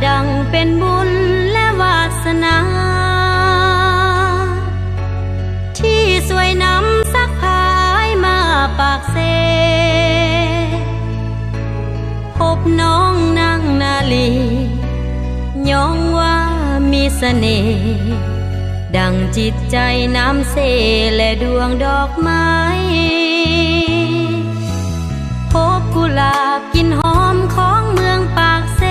ดังเป็นบุญและวาสนาที่สวยนำสักพายมาปากเซพบน้องนางนาลีย้องว่ามีเสน่ห์ดังจิตใจน้ำเสและดวงดอกไม้พบกุหลาบกลิ่นหอมของเมืองปากเซ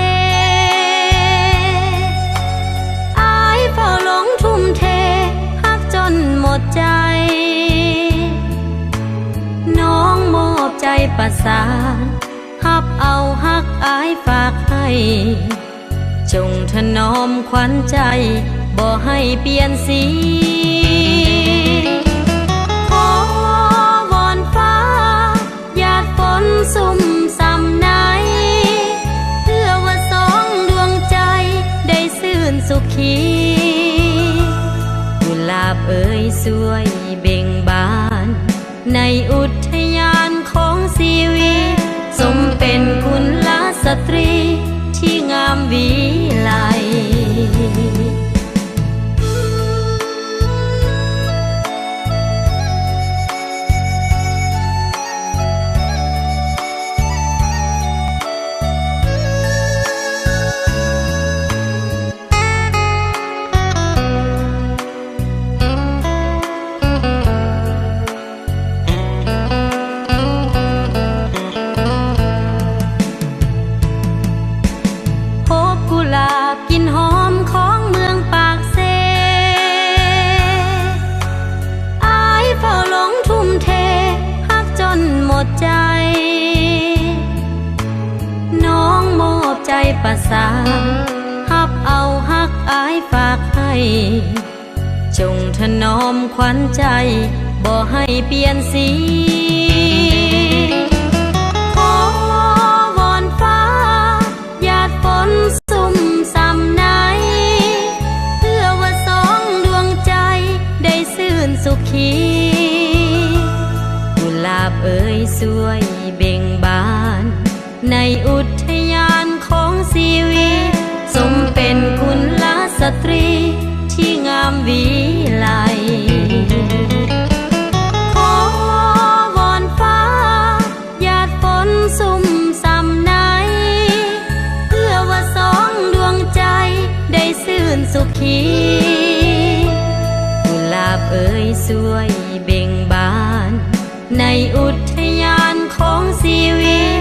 อายเฝ้าหลงทุ่มเทฮักจนหมดใจน้องมอบใจประสานฮับเอาฮักอายฝากให้จงถนอมขวัญใจบ่ให้เปลี่ยนสีขอวอนฟ้าหยาดฝนซุ่มซ้ำไหนเพื่อว่าสองดวงใจได้ซื่นสุขีกุหลาบเอ่ยสวยเบ่งบานในอุทยานของชีวิตสมเป็นกุลสตรีที่งามวิไลกลิ่นหอมของเมืองปากเซอายเฝ้าหลงทุ่มเทฮักจนหมดใจน้องมอบใจประสานฮับเอาฮักอายฝากให้จงถนอมขวัญใจบ่ให้เปลี่ยนสีขอวอนฟ้าหยาดฝนซุ่มซ้ำไหนเพื่อว่าสองดวงใจได้ซื่นสุขีกุหลาบเอ่ยสวยเบ่งบานในอุทยานของชีวิตสมเป็นกุลสตรีที่งามวิไลขอวอนฟ้าหยาดฝนซุ่มซ้ำไหนเพื่อว่าสองดวงใจได้ซื่นสุขีกุหลาบเอ่ยสวยเบ่งบานในอุทยานของชีวิต